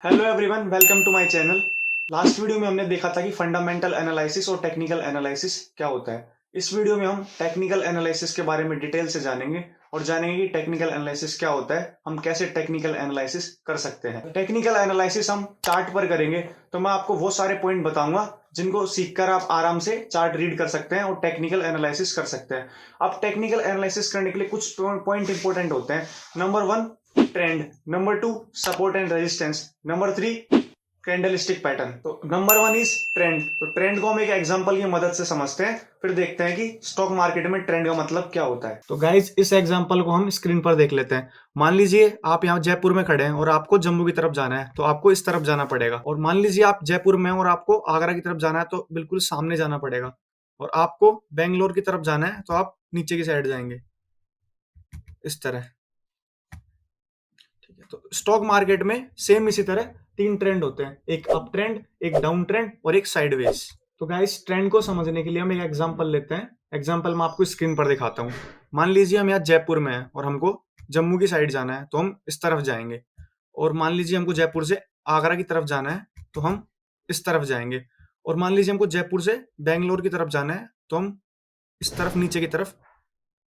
Hello everyone, welcome to my channel. Last video में हमने देखा था कि फंडामेंटल एनालिसिस और टेक्निकल एनालिसिस क्या होता है। इस वीडियो में हम टेक्निकल एनालिसिस के बारे में डिटेल से जानेंगे और जानेंगे कि टेक्निकल एनालिसिस क्या होता है, हम कैसे टेक्निकल एनालिसिस कर सकते हैं। टेक्निकल एनालिसिस हम चार्ट पर करेंगे, तो मैं आपको वो सारे पॉइंट बताऊंगा जिनको सीखकर आप आराम से चार्ट रीड कर सकते हैं और टेक्निकल एनालिसिस कर सकते हैं। अब टेक्निकल एनालिसिस करने के लिए कुछ पॉइंट इंपॉर्टेंट होते हैं। Number 1, trend. Number 2, support and resistance. Number 3, candlestick pattern. तो नंबर 1 इज ट्रेंड। तो ट्रेंड को हम एक एग्जांपल की मदद से समझते हैं, फिर देखते हैं कि स्टॉक मार्केट में ट्रेंड का मतलब क्या होता है। तो गाइज, इस एग्जांपल को हम स्क्रीन पर देख लेते हैं। मान लीजिए आप यहाँ जयपुर में खड़े हैं और आपको जम्मू की तरफ जाना है, तो आपको इस तरफ जाना पड़ेगा। और मान लीजिए आप जयपुर में हैं और आपको आगरा की तरफ जाना है, तो बिल्कुल सामने जाना पड़ेगा। और आपको बेंगलोर की तरफ जाना है, तो आप नीचे की साइड जाएंगे इस तरह। ठीक है, तो स्टॉक मार्केट में सेम इसी तरह तीन ट्रेंड होते हैं, एक अप ट्रेंड, एक डाउन ट्रेंड और एक साइडवेज। तो गाइस, ट्रेंड को समझने के लिए हम एक एग्जांपल लेते हैं। एग्जांपल मैं आपको स्क्रीन पर दिखाता हूँ। मान लीजिए हम यहाँ जयपुर में हैं और हमको जम्मू की साइड जाना है, तो हम इस तरफ जाएंगे। और मान लीजिए हमको जयपुर से आगरा की तरफ जाना है, तो हम इस तरफ जाएंगे। और मान लीजिए हमको जयपुर से बेंगलोर की तरफ जाना है, तो हम इस तरफ नीचे की तरफ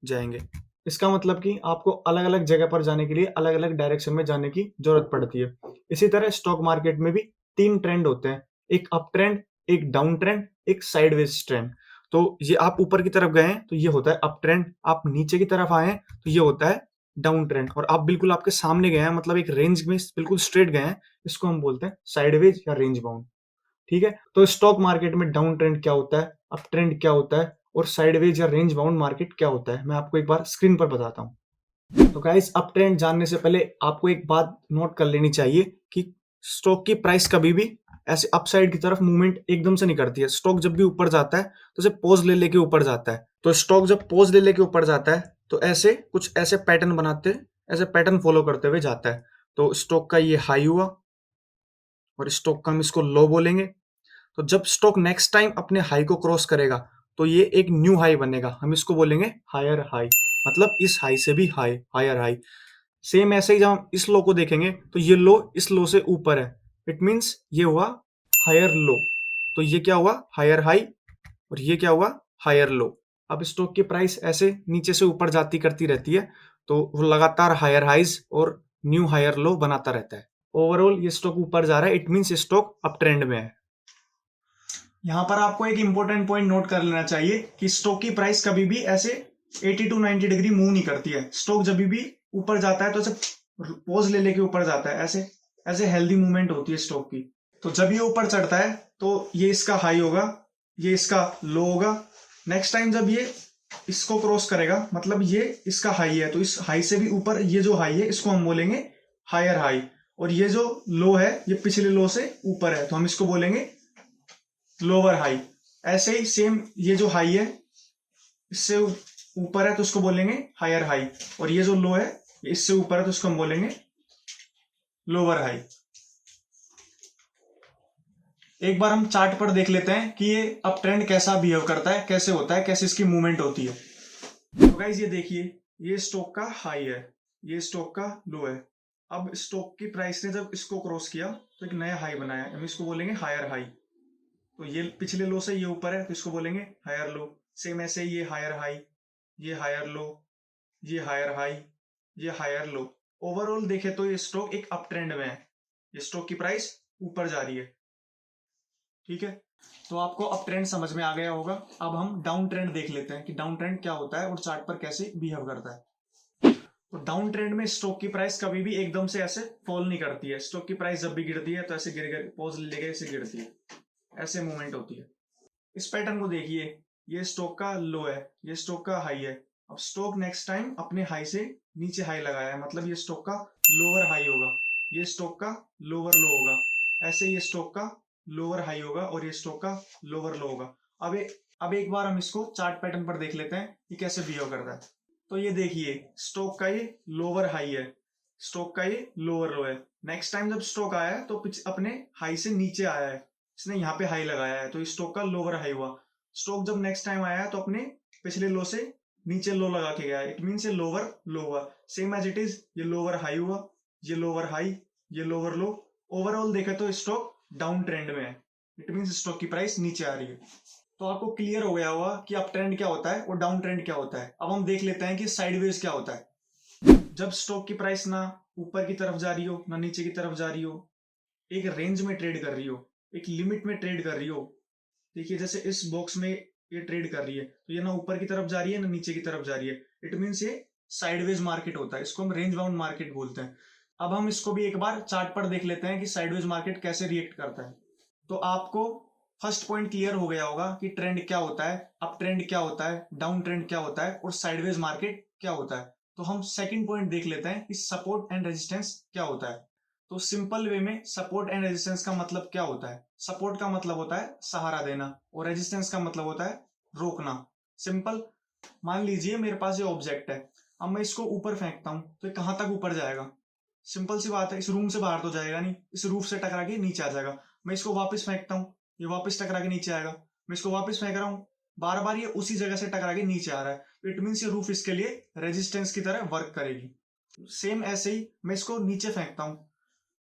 जाएंगे। इसका मतलब कि आपको अलग अलग जगह पर जाने के लिए अलग अलग डायरेक्शन में जाने की जरूरत पड़ती है। इसी तरह स्टॉक मार्केट में भी तीन ट्रेंड होते हैं, एक अप ट्रेंड, एक डाउन ट्रेंड, एक साइडवेज ट्रेंड। तो ये आप ऊपर की तरफ गए हैं तो ये होता है अप ट्रेंड, आप नीचे की तरफ आए हैं तो ये होता है डाउन ट्रेंड, और आप बिल्कुल आपके सामने गए हैं, मतलब एक रेंज में बिल्कुल स्ट्रेट गए हैं, इसको हम बोलते हैं साइडवेज या रेंज बाउंड। ठीक है, तो स्टॉक मार्केट में डाउन ट्रेंड क्या होता है, अप ट्रेंड क्या होता है और साइडवेज या रेंज बाउंड मार्केट क्या होता है, मैं आपको एक बार स्क्रीन पर बताता हूँ। तो गाइस, अप ट्रेंड जानने से पहले आपको एक बात नोट कर लेनी चाहिए कि स्टॉक की प्राइस कभी भी ऐसे अपसाइड की तरफ मूवमेंट एकदम से नहीं करती है। स्टॉक जब भी ऊपर जाता है तो उसे पॉज ले लेके ऊपर जाता है। तो स्टॉक जब पॉज ले लेके ऊपर जाता है तो ऐसे कुछ ऐसे पैटर्न बनाते हैं, ऐसे पैटर्न फॉलो करते हुए जाता है। तो स्टॉक का ये हाई हुआ और स्टॉक का हम इसको लो बोलेंगे। तो जब स्टॉक नेक्स्ट टाइम अपने हाई को क्रॉस करेगा तो ये एक न्यू हाई बनेगा, हम इसको बोलेंगे हायर हाई, मतलब इस हाई से भी हाई, हायर हाई। सेम ऐसे ही जब हम इस लो को देखेंगे तो ये लो इस लो से ऊपर है, इट मीन्स ये हुआ हायर लो। तो ये क्या हुआ, हायर हाई, और ये क्या हुआ, हायर लो। अब स्टॉक की प्राइस ऐसे नीचे से ऊपर जाती करती रहती है, तो वो लगातार हायर हाइज और न्यू हायर लो बनाता रहता है। ओवरऑल ये स्टॉक ऊपर जा रहा है, it means stock up trend में है। यहाँ पर आपको एक इंपॉर्टेंट पॉइंट नोट कर लेना चाहिए कि स्टॉक की प्राइस कभी भी ऐसे 80 टू 90 डिग्री मूव नहीं करती है। स्टॉक जब भी ऊपर जाता है तो ऐसे पोज ले लेके ऊपर जाता है, ऐसे ऐसे हेल्दी मूवमेंट होती है स्टॉक की। तो जब ये ऊपर चढ़ता है तो ये इसका हाई होगा, ये इसका लो होगा। नेक्स्ट टाइम जब ये इसको क्रॉस करेगा, मतलब ये इसका हाई है, तो इस हाई से भी ऊपर ये जो हाई है इसको हम बोलेंगे हायर हाई। और ये जो लो है ये पिछले लो से ऊपर है, तो हम इसको बोलेंगे लोअर हाई। ऐसे ही सेम ये जो हाई है इससे ऊपर है तो उसको बोलेंगे हायर हाई, और ये जो लो है इससे ऊपर है तो उसको हम बोलेंगे लोअर हाई। एक बार हम चार्ट पर देख लेते हैं कि ये अप ट्रेंड कैसा बिहेव करता है, कैसे होता है, कैसे इसकी मूवमेंट होती है। तो गाइस, ये देखिए, ये स्टॉक का हाई है, ये स्टॉक का लो है। अब स्टॉक की प्राइस ने जब इसको क्रॉस किया तो एक नया हाई बनाया, हम इसको बोलेंगे हायर हाई। तो ये पिछले लो से ये ऊपर है तो इसको बोलेंगे हायर लो। सेम ऐसे ये हायर हाई, ये हायर लो, ये हायर हाई, ये हायर लो। ओवरऑल देखे तो ये स्टॉक एक अप ट्रेंड में है, ये स्टॉक की प्राइस ऊपर जा रही है। ठीक है, तो आपको अप ट्रेंड समझ में आ गया होगा। अब हम डाउन ट्रेंड देख लेते हैं कि डाउन ट्रेंड क्या होता है और चार्ट पर कैसे बिहेव करता है। तो डाउन ट्रेंड में स्टॉक की प्राइस कभी भी एकदम से ऐसे फॉल नहीं करती है। स्टॉक की प्राइस जब भी गिरती है तो ऐसे गिर गिर पॉज लेके ऐसे गिरती है, ऐसे मूवमेंट होती है। इस पैटर्न को देखिए, ये स्टॉक का लो है, ये स्टॉक का हाई है। अब स्टॉक नेक्स्ट टाइम अपने हाई से नीचे हाई लगाया है, मतलब ये स्टॉक का लोअर हाई होगा, ये स्टॉक का लोअर लो होगा। ऐसे ये स्टॉक का लोअर हाई होगा और ये स्टॉक का लोअर लो होगा। अब एक बार हम इसको चार्ट पैटर्न पर देख लेते हैं कि कैसे बिहेव करता है। तो ये देखिए, स्टॉक का ये लोअर हाई है, स्टॉक का ये लोअर लो है। नेक्स्ट टाइम जब स्टॉक आया है तो अपने हाई से नीचे आया है, इसने यहाँ पे हाई लगाया है, तो स्टॉक का लोअर हाई हुआ। स्टॉक जब नेक्स्ट टाइम आया है तो अपने पिछले लो से नीचे लो लगा के गया है, इट मीन ये लोअर लो हुआ। सेम एज इट इज, ये लोअर हाई हुआ, ये लोअर हाई, ये लोअर लो, ओवरऑल देखें तो स्टॉक डाउन ट्रेंड में है, इट मींस स्टॉक की प्राइस नीचे आ रही है। तो आपको क्लियर हो गया होगा कि अप ट्रेंड क्या होता है और डाउन ट्रेंड क्या होता है। अब हम देख लेते हैं कि साइडवेज क्या होता है। जब स्टॉक की प्राइस ना ऊपर की तरफ जा रही हो ना नीचे की तरफ जा रही हो, एक रेंज में ट्रेड कर रही हो, एक लिमिट में ट्रेड कर रही हो। देखिए जैसे इस बॉक्स में ये ट्रेड कर रही है, तो ये ना ऊपर की तरफ जा रही है ना नीचे की तरफ जा रही है, इट मींस ये साइडवेज मार्केट होता है। इसको हम रेंज बाउंड मार्केट बोलते हैं। अब हम इसको भी एक बार चार्ट पर देख लेते हैं कि साइडवेज मार्केट कैसे रिएक्ट करता है। तो आपको फर्स्ट पॉइंट क्लियर हो गया होगा कि ट्रेंड क्या होता है, अप ट्रेंड क्या होता है, डाउन ट्रेंड क्या होता है और साइडवेज मार्केट क्या होता है। तो हम सेकंड पॉइंट देख लेते हैं कि सपोर्ट एंड रेजिस्टेंस क्या होता है। तो सिंपल वे में सपोर्ट एंड रेजिस्टेंस का मतलब क्या होता है। सपोर्ट का मतलब होता है सहारा देना और रेजिस्टेंस का मतलब होता है रोकना। सिंपल, मान लीजिए मेरे पास ये ऑब्जेक्ट है, अब मैं इसको ऊपर फेंकता हूं तो ये कहां तक ऊपर जाएगा। सिंपल सी बात है, इस रूम से बाहर तो जाएगा नहीं, इस रूफ से टकरा के नीचे आ जाएगा। मैं इसको वापस फेंकता हूँ, ये वापस टकरा के नीचे आएगा। मैं इसको वापस फेंक रहा हूँ, बार बार ये उसी जगह से टकरा के नीचे आ रहा है। इट मीन्स ये रूफ इसके लिए रेजिस्टेंस की तरह वर्क करेगी। सेम ऐसे ही मैं इसको नीचे फेंकता हूँ,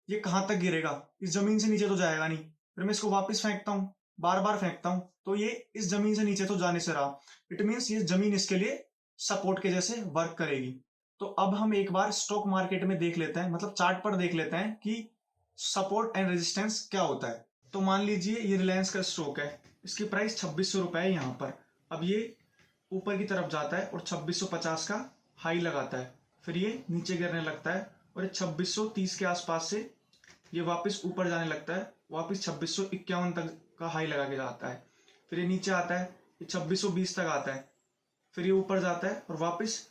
ये कहां तक गिरेगा, इस जमीन से नीचे तो जाएगा नहीं। फिर मैं इसको वापस फेंकता हूँ, बार बार फेंकता हूँ, तो ये इस जमीन से नीचे तो जाने से रहा। इट मीन्स ये जमीन इसके लिए सपोर्ट के जैसे वर्क करेगी। तो अब हम एक बार स्टॉक मार्केट में देख लेते हैं, मतलब चार्ट पर देख लेते हैं कि सपोर्ट एंड रेजिस्टेंस क्या होता है। तो मान लीजिए ये रिलायंस का स्टॉक है, इसकी प्राइस 2600 रुपए है यहाँ पर। अब ये ऊपर की तरफ जाता है और 2650 का हाई लगाता है, फिर ये नीचे गिरने लगता है और 2630 के आसपास से ये वापस ऊपर जाने लगता है, वापस 2651 तक का हाई लगा के जाता है। फिर ये नीचे आता है, ये 2620 तक आता है, फिर ये ऊपर जाता है और वापस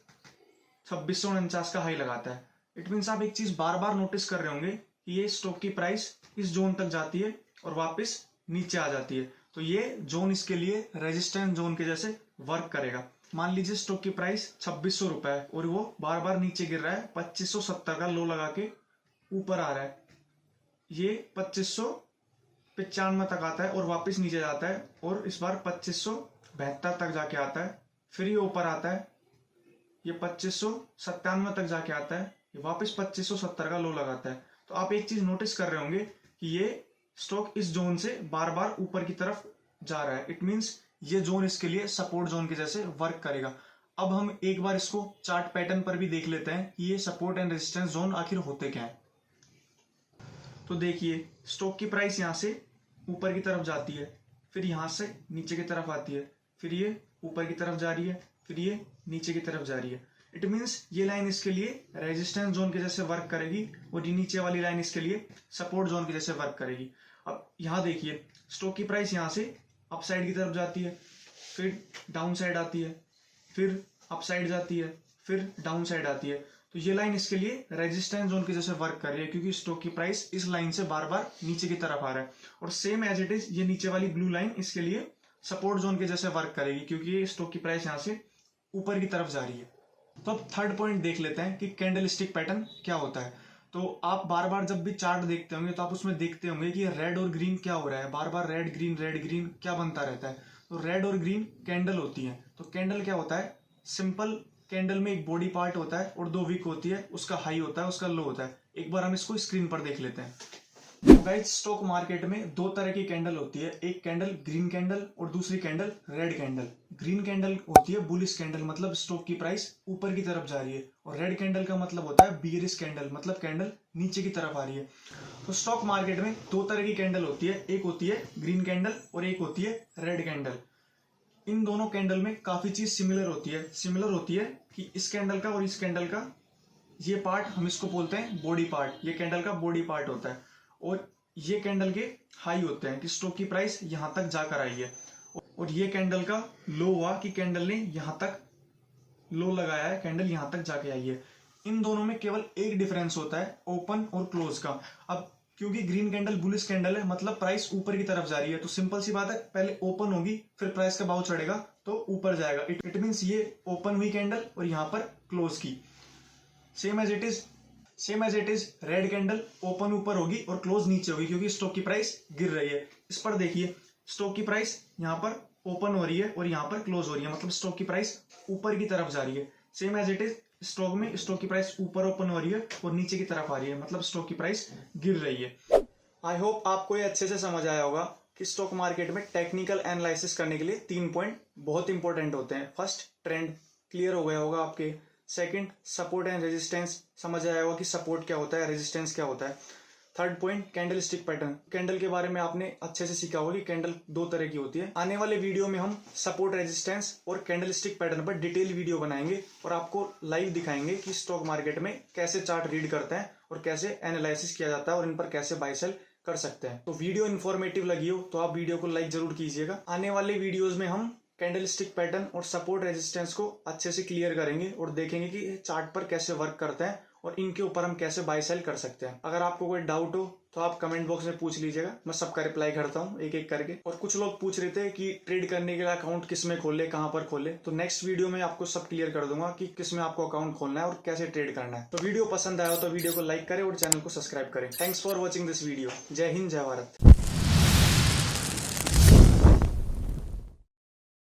2649 का हाई लगाता है। इट मीन्स आप एक चीज बार बार नोटिस कर रहे होंगे कि ये स्टॉक की प्राइस इस जोन तक जाती है और वापस नीचे आ जाती है। तो ये जोन इसके लिए रेजिस्टेंस जोन के जैसे वर्क करेगा। मान लीजिए स्टॉक की प्राइस 2600 रुपए है और वो बार बार नीचे गिर रहा है, 2570 का लो लगा के ऊपर आ रहा है, ये 2595 तक आता है और वापस नीचे जाता है और इस बार 2572 तक जाके आता है, फिर ये ऊपर आता है, ये 2597 तक जाके आता है, ये वापस 2570 का लो लगाता है। तो आप एक चीज नोटिस कर रहे होंगे कि ये स्टॉक इस जोन से बार बार ऊपर की तरफ जा रहा है। इट मींस ये जोन इसके लिए सपोर्ट जोन के जैसे वर्क करेगा। अब हम एक बार इसको चार्ट पैटर्न पर भी देख लेते हैं कि ये सपोर्ट एंड रेजिस्टेंस जोन आखिर होते क्या है। तो देखिए स्टॉक की प्राइस यहाँ से ऊपर की तरफ जाती है, फिर यहाँ से नीचे की तरफ आती है, फिर ये ऊपर की तरफ जा रही है, फिर ये नीचे की तरफ जा रही है। इट मीन्स ये लाइन इसके लिए रेजिस्टेंस जोन के जैसे वर्क करेगी और ये नीचे वाली लाइन इसके लिए सपोर्ट जोन के जैसे वर्क करेगी। अब यहाँ देखिए स्टॉक की प्राइस यहाँ से अप साइड की तरफ जाती है, फिर डाउन साइड आती है, फिर अप साइड जाती है, फिर डाउन साइड आती है। तो ये लाइन इसके लिए रेजिस्टेंस जोन के जैसे वर्क कर रही है क्योंकि स्टॉक की प्राइस इस लाइन से बार बार नीचे की तरफ आ रहा है। और सेम एज इट इज ये नीचे वाली ब्लू लाइन इसके लिए सपोर्ट जोन के जैसे वर्क करेगी क्योंकि ये स्टॉक की प्राइस यहाँ से ऊपर की तरफ जा रही है। तो अब थर्ड पॉइंट देख लेते हैं कि कैंडल स्टिक पैटर्न क्या होता है। तो आप बार बार जब भी चार्ट देखते होंगे तो आप उसमें देखते होंगे कि रेड और ग्रीन क्या हो रहा है, बार बार रेड ग्रीन क्या बनता रहता है। तो रेड और ग्रीन कैंडल होती है। तो कैंडल क्या होता है, सिंपल कैंडल में एक बॉडी पार्ट होता है और दो विक होती है, उसका हाई होता है, उसका लो होता है। एक बार हम इसको स्क्रीन पर देख लेते हैं। गाइस स्टॉक मार्केट में दो तरह की कैंडल होती है, एक कैंडल ग्रीन कैंडल और दूसरी candle red candle. Green candle होती है बुलिश कैंडल, मतलब स्टॉक की प्राइस ऊपर की तरफ जा रही है, और रेड कैंडल का मतलब होता है बियरिश कैंडल, मतलब कैंडल नीचे की तरफ आ रही है। तो स्टॉक मार्केट में दो तरह की कैंडल होती है, एक होती है ग्रीन कैंडल और एक होती है रेड कैंडल। इन दोनों कैंडल में काफी चीज सिमिलर होती है कि इस कैंडल का और इस कैंडल का ये पार्ट हम इसको बोलते हैं बॉडी पार्ट, ये कैंडल का बॉडी पार्ट होता है, और ये कैंडल के हाई होते हैं कि स्टॉक की प्राइस यहां तक जाकर आई है, और ये कैंडल का लो हुआ कि कैंडल ने यहां तक लो लगाया है, कैंडल यहां तक जाके आई है। इन दोनों में केवल एक डिफरेंस होता है ओपन और क्लोज का। अब क्योंकि ग्रीन कैंडल बुलिश कैंडल है, मतलब प्राइस ऊपर की तरफ जा रही है, तो सिंपल सी बात है पहले ओपन होगी फिर प्राइस का भाव चढ़ेगा तो ऊपर जाएगा। इट मीन्स ये ओपन हुई कैंडल और यहाँ पर क्लोज की। Same as it is red candle open ऊपर होगी और क्लोज नीचे होगी क्योंकि स्टॉक की प्राइस गिर रही है। इस पर देखिए स्टॉक की प्राइस यहाँ पर ओपन हो रही है और यहाँ पर क्लोज हो रही है, मतलब स्टॉक की प्राइस ऊपर की तरफ जा रही है। Same as it is stock में स्टॉक की प्राइस ऊपर ओपन हो रही है और नीचे की तरफ आ रही है, मतलब स्टॉक की प्राइस गिर रही है। आई होप आपको ये अच्छे से समझ आया होगा कि स्टॉक मार्केट में टेक्निकल एनालिसिस करने के लिए 3 पॉइंट बहुत इंपॉर्टेंट होते हैं। फर्स्ट, ट्रेंड क्लियर हो गया होगा आपके। सेकंड, सपोर्ट एंड रेजिस्टेंस समझ आया होगा कि सपोर्ट क्या होता है, रेजिस्टेंस क्या होता है। Third point, candle stick pattern. Candle के बारे में आपने अच्छे से सीखा होगा कि कैंडल 2 तरह की होती है। आने वाले वीडियो में हम सपोर्ट, रेजिस्टेंस और कैंडल स्टिक पैटर्न पर डिटेल वीडियो बनाएंगे और आपको लाइव दिखाएंगे कि स्टॉक मार्केट में कैसे चार्ट रीड करते हैं और कैसे एनालिसिस किया जाता है और इन पर कैसे बाय सेल कर सकते हैं। तो वीडियो इन्फॉर्मेटिव लगी हो तो आप वीडियो को लाइक जरूर कीजिएगा। आने वाले वीडियोस में हम कैंडल स्टिक पैटर्न और सपोर्ट रेजिस्टेंस को अच्छे से क्लियर करेंगे और देखेंगे कि चार्ट पर कैसे वर्क करते हैं और इनके ऊपर हम कैसे बाय सेल कर सकते हैं। अगर आपको कोई डाउट हो तो आप कमेंट बॉक्स में पूछ लीजिएगा, मैं सबका रिप्लाई करता हूँ एक एक करके। और कुछ लोग पूछ रहे थे कि ट्रेड करने के लिए अकाउंट किस में खोले, कहाँ पर खोले, तो नेक्स्ट वीडियो में आपको सब क्लियर कर दूंगा कि किस में आपको अकाउंट खोलना है और कैसे ट्रेड करना है। तो वीडियो पसंद आया हो तो वीडियो को लाइक करें और चैनल को सब्सक्राइब करें। Thanks for watching this video. जय हिंद, जय भारत।